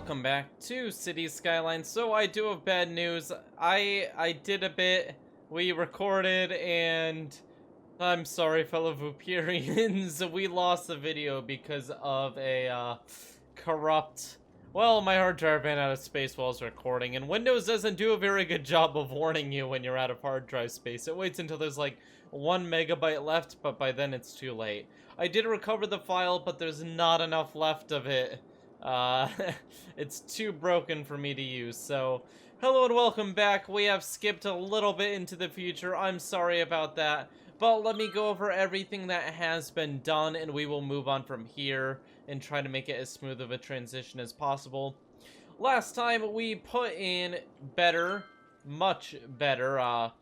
welcome back to City Skylines. So I do have bad news. I did a bit, we recorded, and I'm sorry, fellow Vooperians, we lost the video because of a corrupt. Well, my hard drive ran out of space while I was recording, and Windows doesn't do a very good job of warning you when you're out of hard drive space. It waits until there's like 1 megabyte left, but by then it's too late. I did recover the file, but there's not enough left of it. It's too broken for me to use, so hello and welcome back. We have skipped a little bit into the future. I'm sorry about that, but let me go over everything that has been done, and we will move on from here and try to make it as smooth of a transition as possible. Last time we put in better, much better,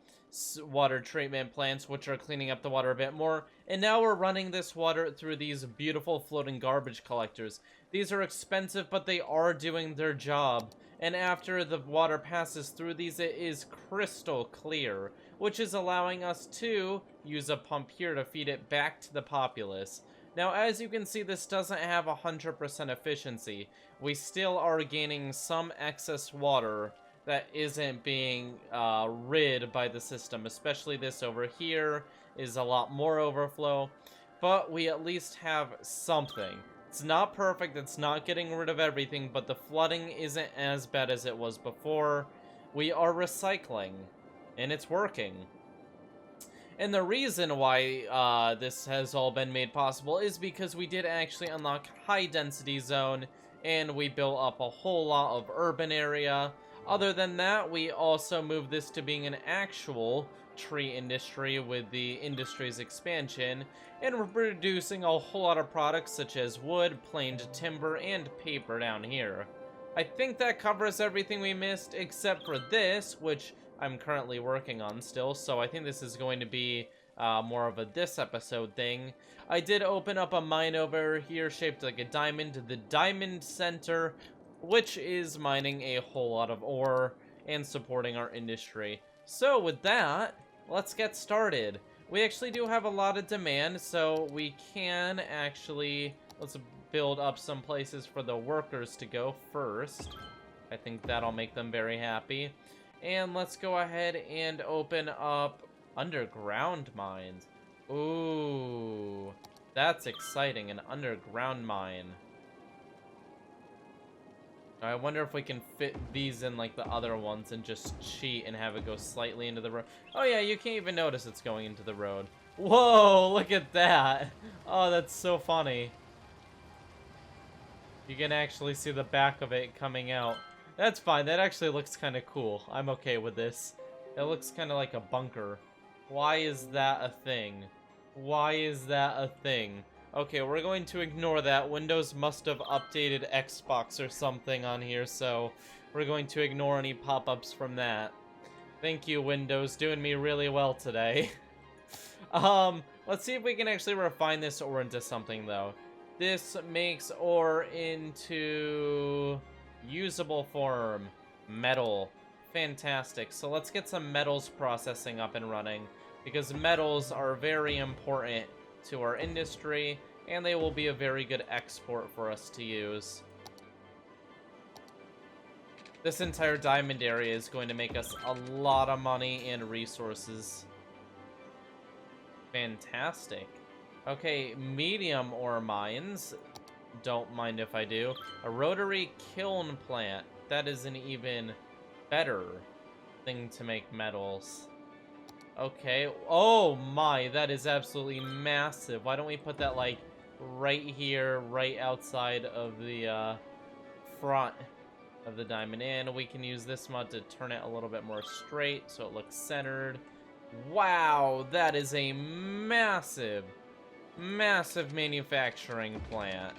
water treatment plants, which are cleaning up the water a bit more, and now we're running this water through these beautiful floating garbage collectors. These are expensive, but they are doing their job, and after the water passes through these, it is crystal clear, which is allowing us to use a pump here to feed it back to the populace. Now, as you can see, this doesn't have 100% efficiency. We still are gaining some excess water that isn't being rid by the system, especially this over here is a lot more overflow, but we at least have something. It's not perfect, it's not getting rid of everything, but the flooding isn't as bad as it was before. We are recycling, and it's working. And the reason why this has all been made possible is because we did actually unlock high density zone, and we built up a whole lot of urban area. Other than that, we also moved this to being an actual tree industry with the industry's expansion, and we're producing a whole lot of products such as wood, planed timber, and paper down here. I think that covers everything we missed except for this, which I'm currently working on still, so I think this is going to be more of a this episode thing. I did open up a mine over here shaped like a diamond, the Diamond Center, which is mining a whole lot of ore and supporting our industry. So with that, let's get started. We actually do have a lot of demand, so we can actually, let's build up some places for the workers to go first. I think that'll make them very happy. And let's go ahead and open up underground mines. Ooh, that's exciting, an underground mine. I wonder if we can fit these in like the other ones and just cheat and have it go slightly into the road. Oh yeah, you can't even notice it's going into the road. Whoa, look at that. Oh, that's so funny. You can actually see the back of it coming out. That's fine, that actually looks kind of cool. I'm okay with this. It looks kind of like a bunker. Why is that a thing? Why is that a thing? Okay, we're going to ignore that. Windows must have updated Xbox or something on here, so we're going to ignore any pop-ups from that. Thank you, Windows, doing me really well today. Let's see if we can actually refine this ore into something, though. This makes ore into usable form. Metal. Fantastic. So let's get some metals processing up and running, because metals are very important to our industry, and they will be a very good export for us to use. This entire diamond area is going to make us a lot of money and resources. Fantastic. Okay, medium ore mines. Don't mind if I do. A rotary kiln plant. That is an even better thing to make metals. Okay. Oh my, that is absolutely massive. Why don't we put that like right here, right outside of the front of the diamond, and we can use this mod to turn it a little bit more straight so it looks centered. Wow, that is a massive, massive manufacturing plant.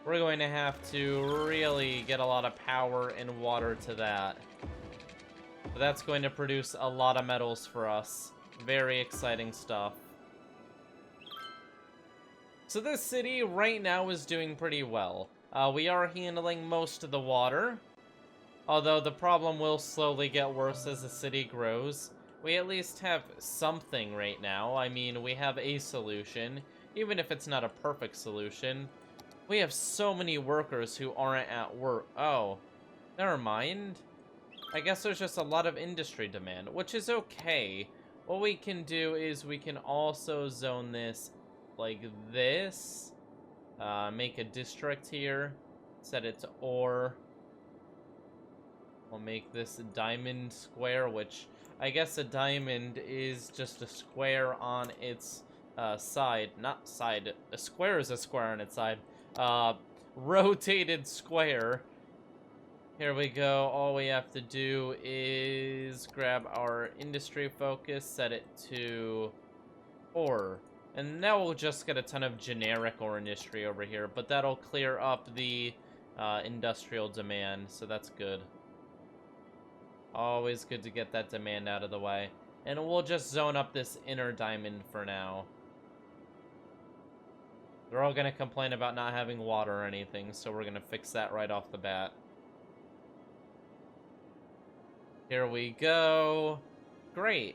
We're going to have to really get a lot of power and water to that. But that's going to produce a lot of metals for us. Very exciting stuff. So this city right now is doing pretty well. We are handling most of the water, although the problem will slowly get worse as the city grows. We at least have something right now. I mean, we have a solution, even if it's not a perfect solution. We have so many workers who aren't at work. Oh, Never mind. I guess there's just a lot of industry demand, which is okay. What we can do is we can also zone this like this. Make a district here. Set it to ore. We'll make this a diamond square, which I guess a diamond is just a square on its side. Not side. A square is a square on its side. Rotated square. Here we go. All we have to do is grab our industry focus, set it to ore. And now we'll just get a ton of generic ore industry over here, but that'll clear up the industrial demand, so that's good. Always good to get that demand out of the way. And we'll just zone up this inner diamond for now. They're all gonna complain about not having water or anything, so we're gonna fix that right off the bat. Here we go. Great.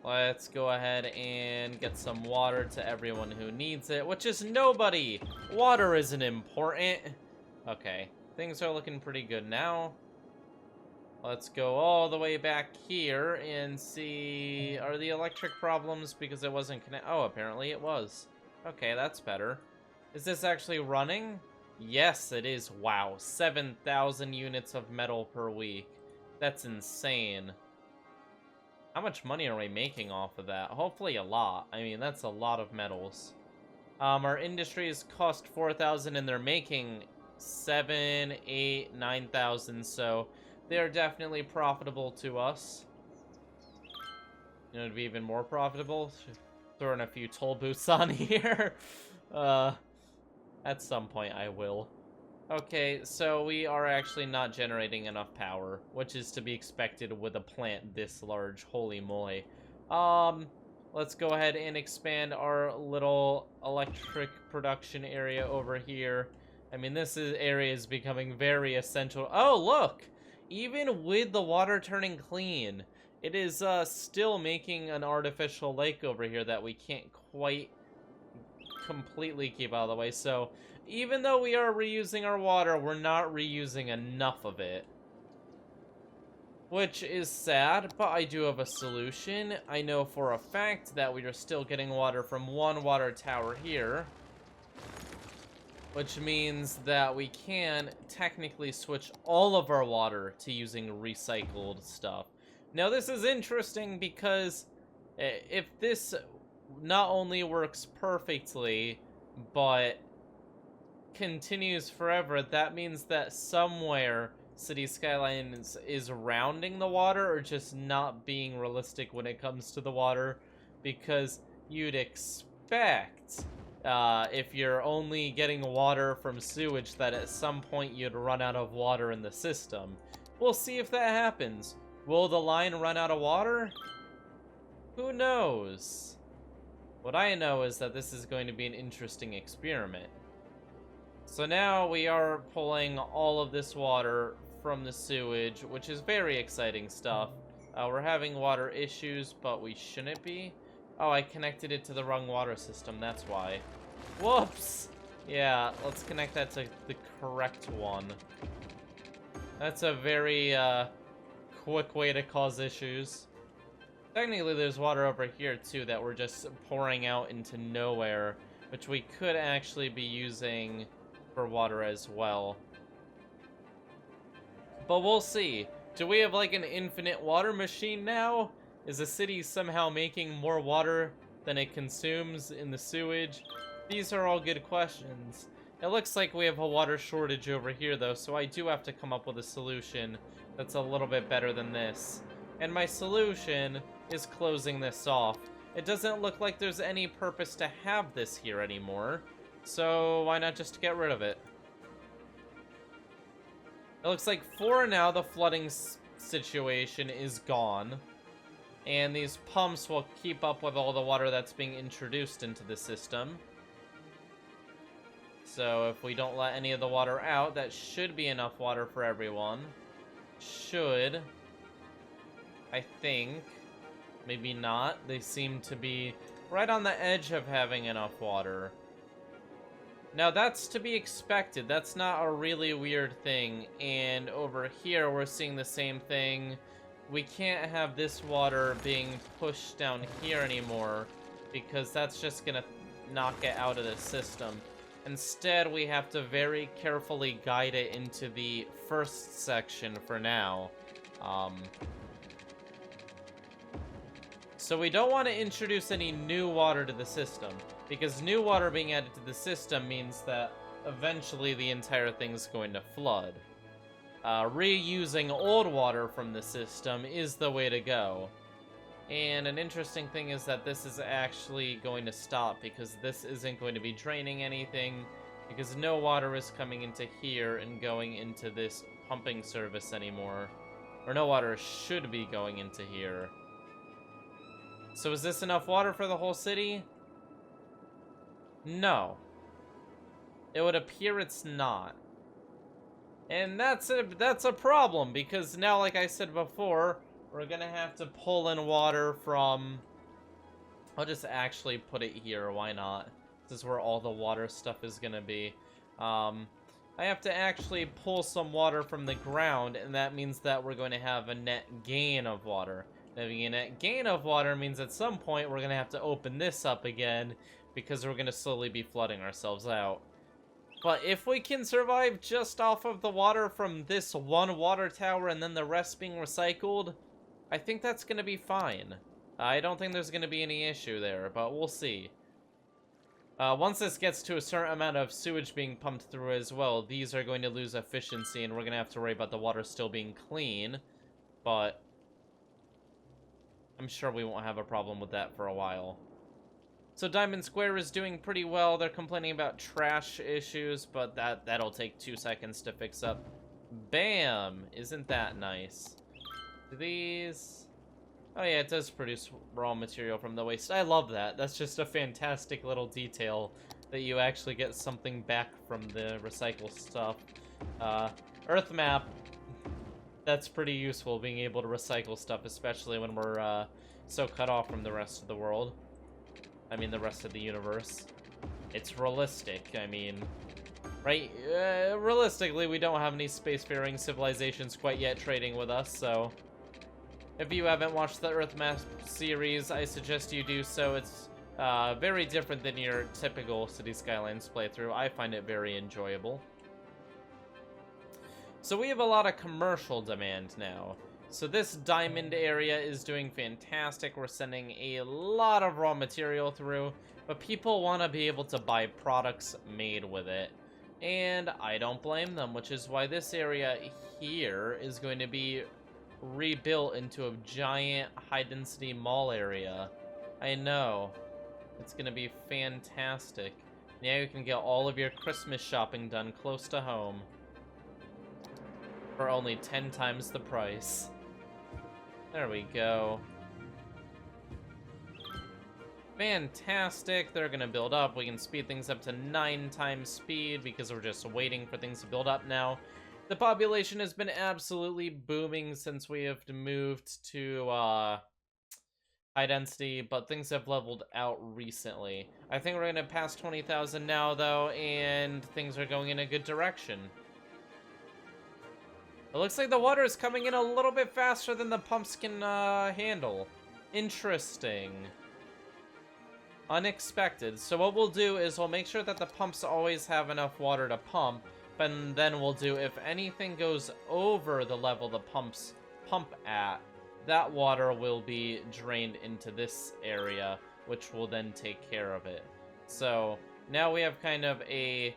Let's go ahead and get some water to everyone who needs it, which is nobody. Water isn't important. Okay, things are looking pretty good now. Let's go all the way back here and see, are the electric problems because it wasn't connected? Oh, apparently it was. Okay, that's better. Is this actually running? Yes, it is. Wow, 7,000 units of metal per week. That's insane. How much money are we making off of that? Hopefully a lot. I mean, that's a lot of metals. Our industries cost 4,000 and they're making 7, 8, 9,000, so they're definitely profitable to us. You know, to be even more profitable, throwing a few toll booths on here. At some point I will. Okay, so we are actually not generating enough power, which is to be expected with a plant this large. Holy moly. Let's go ahead and expand our little electric production area over here. I mean, area is becoming very essential. Oh, look! Even with the water turning clean, it is still making an artificial lake over here that we can't quite completely keep out of the way. So even though we are reusing our water, we're not reusing enough of it, which is sad, but I do have a solution. I know for a fact that we are still getting water from one water tower here, which means that we can technically switch all of our water to using recycled stuff. Now this is interesting because if this not only works perfectly, but continues forever, that means that somewhere City Skylines is rounding the water or just not being realistic when it comes to the water, because you'd expect if you're only getting water from sewage that at some point you'd run out of water in the system. We'll see if that happens. Will the line run out of water? Who knows? What I know is that this is going to be an interesting experiment. So now we are pulling all of this water from the sewage, which is very exciting stuff. We're having water issues, but we shouldn't be. Oh, I connected it to the wrong water system, that's why. Whoops! Yeah, let's connect that to the correct one. That's a very quick way to cause issues. Technically, there's water over here, too, that we're just pouring out into nowhere, which we could actually be using for water as well. But we'll see. Do we have, like, an infinite water machine now? Is the city somehow making more water than it consumes in the sewage? These are all good questions. It looks like we have a water shortage over here, though, so I do have to come up with a solution that's a little bit better than this. And my solution is closing this off. It doesn't look like there's any purpose to have this here anymore, so why not just get rid of it? It looks like for now the flooding situation is gone, and these pumps will keep up with all the water that's being introduced into the system. So if we don't let any of the water out, that should be enough water for everyone. Should. I think. Maybe not. They seem to be right on the edge of having enough water. Now that's to be expected. That's not a really weird thing. And over here, we're seeing the same thing. We can't have this water being pushed down here anymore because that's just gonna knock it out of the system. Instead, we have to very carefully guide it into the first section for now. So we don't want to introduce any new water to the system, because new water being added to the system means that eventually the entire thing's going to flood. Reusing old water from the system is the way to go. And an interesting thing is that this is actually going to stop, because this isn't going to be draining anything, because no water is coming into here and going into this pumping service anymore. Or no water should be going into here. So is this enough water for the whole city? No. It would appear it's not. And that's a problem, because now, like I said before, we're gonna have to pull in water from... I'll just actually put it here, why not? This is where all the water stuff is gonna be. I have to actually pull some water from the ground, and that means that we're going to have a net gain of water. Having a net gain of water means at some point we're going to have to open this up again, because we're going to slowly be flooding ourselves out. But if we can survive just off of the water from this one water tower and then the rest being recycled, I think that's going to be fine. I don't think there's going to be any issue there, but we'll see. Once this gets to a certain amount of sewage being pumped through as well, these are going to lose efficiency, and we're going to have to worry about the water still being clean. But I'm sure we won't have a problem with that for a while. So Diamond Square is doing pretty well. They're complaining about trash issues, but that'll take 2 seconds to fix up. Bam! Isn't that nice? Do these... Oh yeah, it does produce raw material from the waste. I love that. That's just a fantastic little detail that you actually get something back from the recycle stuff. Earth map. That's pretty useful, being able to recycle stuff, especially when we're so cut off from the rest of the world. I mean, the rest of the universe. It's realistic, I mean... Right? Realistically, we don't have any spacefaring civilizations quite yet trading with us, so... If you haven't watched the Earth Map series, I suggest you do so. It's very different than your typical City Skylines playthrough. I find it very enjoyable. So we have a lot of commercial demand now. So this diamond area is doing fantastic. We're sending a lot of raw material through, but people want to be able to buy products made with it. And I don't blame them, which is why this area here is going to be rebuilt into a giant high-density mall area. I know. It's going to be fantastic. Now you can get all of your Christmas shopping done close to home for only 10 times the price. There we go. Fantastic. They're gonna build up. We can speed things up to 9 times speed because we're just waiting for things to build up now. The population has been absolutely booming since we have moved to high density, but things have leveled out recently. I think we're gonna pass 20,000 now though, and things are going in a good direction. It looks like the water is coming in a little bit faster than the pumps can handle. Interesting. Unexpected. So what we'll do is we'll make sure that the pumps always have enough water to pump, and then we'll do, if anything goes over the level the pumps pump at, that water will be drained into this area, which will then take care of it. So now we have kind of a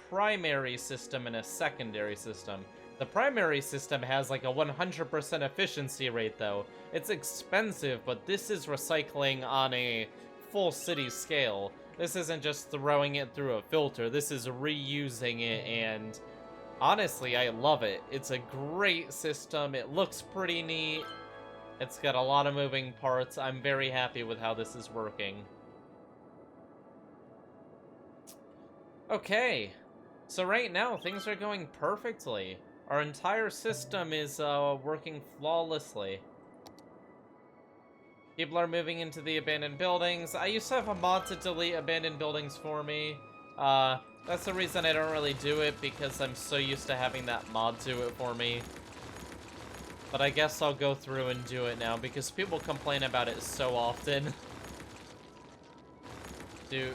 primary system and a secondary system. The primary system has like a 100% efficiency rate though. It's expensive, but this is recycling on a full city scale. This isn't just throwing it through a filter. This is reusing it, and honestly, I love it. It's a great system. It looks pretty neat. It's got a lot of moving parts. I'm very happy with how this is working. Okay, so right now things are going perfectly. Our entire system is working flawlessly. People are moving into the abandoned buildings. I used to have a mod to delete abandoned buildings for me, That's the reason I don't really do it, because I'm so used to having that mod do it for me. But I guess I'll go through and do it now, because people complain about it so often. Do.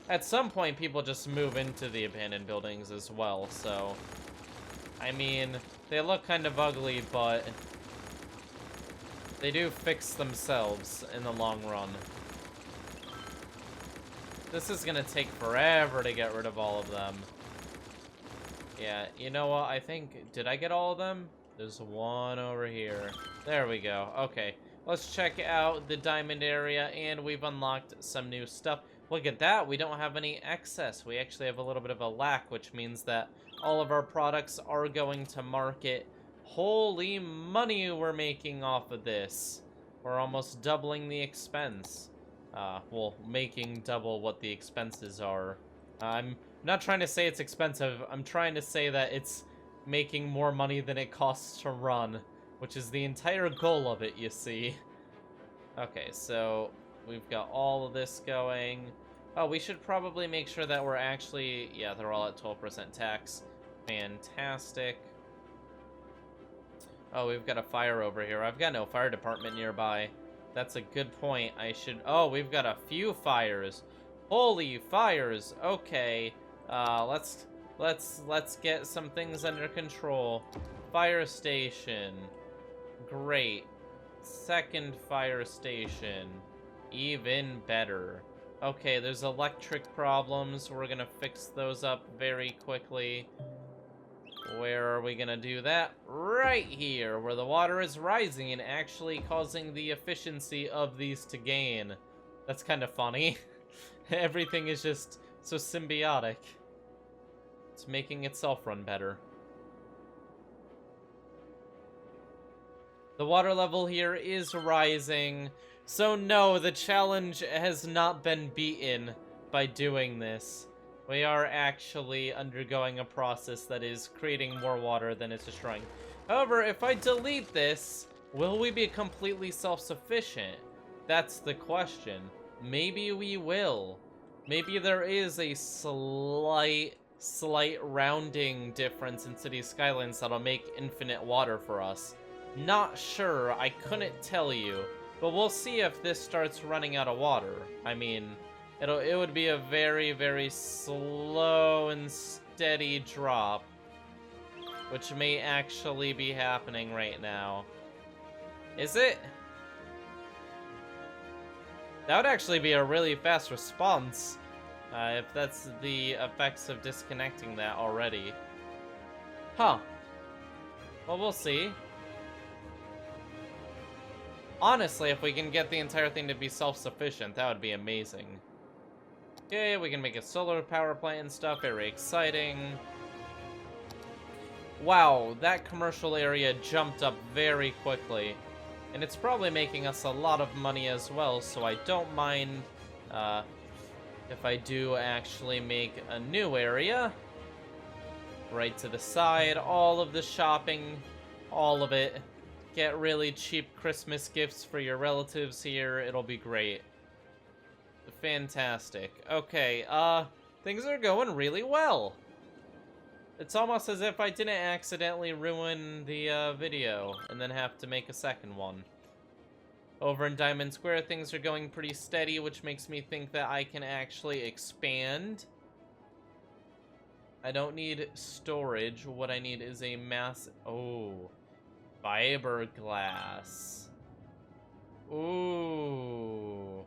At some point, people just move into the abandoned buildings as well, so... I mean, they look kind of ugly, but... they do fix themselves in the long run. This is gonna take forever to get rid of all of them. Yeah, you know what? I think... did I get all of them? There's one over here. There we go. Okay. Let's check out the diamond area, and we've unlocked some new stuff. Look at that. We don't have any excess. We actually have a little bit of a lack, which means that all of our products are going to market. Holy money we're making off of this. We're almost doubling the expense. Well, making double what the expenses are. I'm not trying to say it's expensive. I'm trying to say that it's making more money than it costs to run, which is the entire goal of it, you see. Okay, so we've got all of this going. Oh, we should probably make sure that we're actually... yeah, they're all at 12% tax. Fantastic. Oh, we've got a fire over here. I've got no fire department nearby. That's a good point. I should... oh, we've got a few fires. Holy fires. Okay. Let's get some things under control. Fire station. Great. Second fire station. Even better. Okay, there's electric problems. We're gonna fix those up very quickly. Where are we gonna do that? Right here, where the water is rising and actually causing the efficiency of these to gain. That's kind of funny. Everything is just so symbiotic. It's making itself run better. The water level here is rising. So no, the challenge has not been beaten by doing this. We are actually undergoing a process that is creating more water than it's destroying. However, if I delete this, will we be completely self-sufficient? That's the question. Maybe we will. Maybe there is a slight rounding difference in City Skylines that'll make infinite water for us. Not sure, I couldn't tell you. But we'll see if this starts running out of water. I mean... it would be a very, very slow and steady drop, which may actually be happening right now. Is it? That would actually be a really fast response, if that's the effects of disconnecting that already. Huh. Well, we'll see. Honestly, if we can get the entire thing to be self-sufficient, that would be amazing. Okay, we can make a solar power plant and stuff. Very exciting. Wow, that commercial area jumped up very quickly. And it's probably making us a lot of money as well, so I don't mind if I do actually make a new area. Right to the side, all of the shopping, all of it. Get really cheap Christmas gifts for your relatives here. It'll be great. Fantastic. Okay, things are going really well. It's almost as if I didn't accidentally ruin the video and then have to make a second one. Over in Diamond Square, things are going pretty steady, which makes me think that I can actually expand. I don't need storage. What I need is a mass... oh, fiberglass. Ooh.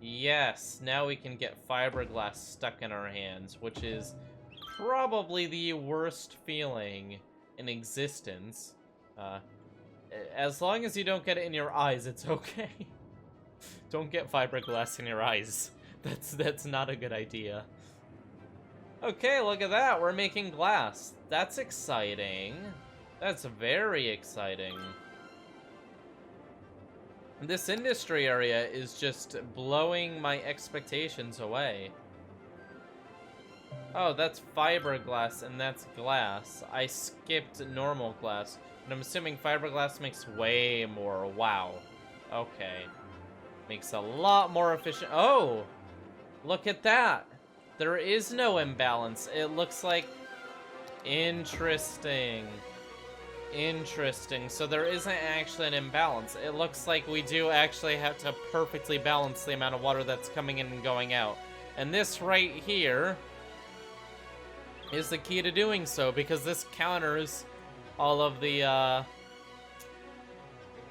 Yes, now we can get fiberglass stuck in our hands, which is probably the worst feeling in existence. As long as you don't get it in your eyes, it's okay. Don't get fiberglass in your eyes. That's not a good idea. Okay, look at that. We're making glass. That's exciting. That's very exciting. This industry area is just blowing my expectations away. Oh, that's fiberglass and that's glass. I skipped normal glass, but I'm assuming fiberglass makes way more. Wow. Okay. Makes a lot more efficient. Oh! Look at that. There is no imbalance. It looks like... Interesting. Interesting. So there isn't actually an imbalance. It looks like we do actually have to perfectly balance the amount of water that's coming in and going out. And this right here is the key to doing so, because this counters all of the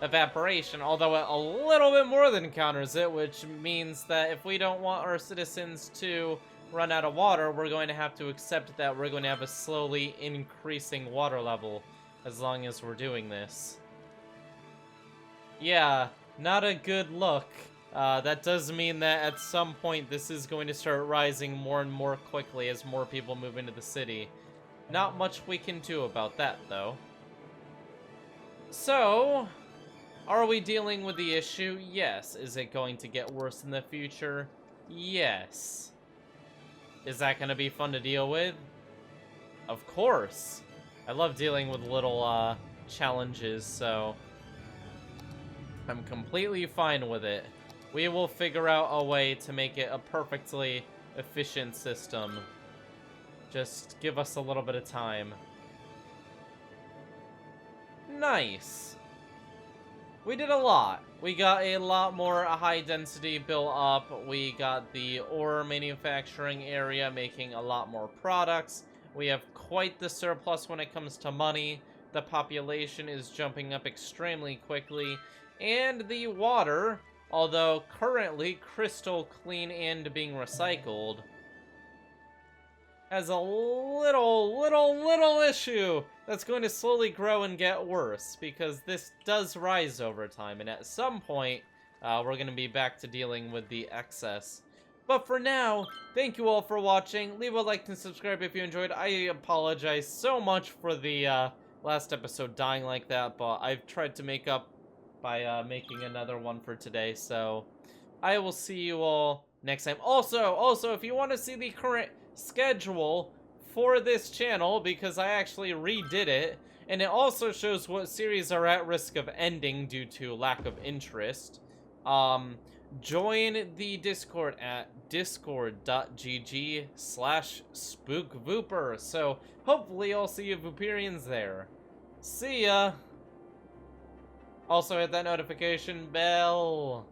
evaporation, although it a little bit more than counters it, which means that if we don't want our citizens to run out of water, we're going to have to accept that we're going to have a slowly increasing water level as long as we're doing this. Yeah, not a good look. That does mean that at some point this is going to start rising more and more quickly as more people move into the city. Not much we can do about that, though. So, are we dealing with the issue? Yes. Is it going to get worse in the future? Yes. Is that going to be fun to deal with? Of course. I love dealing with little challenges, so I'm completely fine with it. We will figure out a way to make it a perfectly efficient system. Just give us a little bit of time. Nice. We did a lot. We got a lot more high density built up. We got the ore manufacturing area making a lot more products. We have quite the surplus when it comes to money. The population is jumping up extremely quickly. And the water, although currently crystal clean and being recycled, has a little issue that's going to slowly grow and get worse, because this does rise over time, and at some point, we're going to be back to dealing with the excess. But for now, thank you all for watching. Leave a like and subscribe if you enjoyed. I apologize so much for the last episode dying like that, but I've tried to make up by making another one for today, so I will see you all next time. Also, if you want to see the current schedule for this channel, because I actually redid it, and it also shows what series are at risk of ending due to lack of interest, join the Discord at discord.gg/spookvooper. So hopefully I'll see you Vooperians there. See ya! Also hit that notification bell.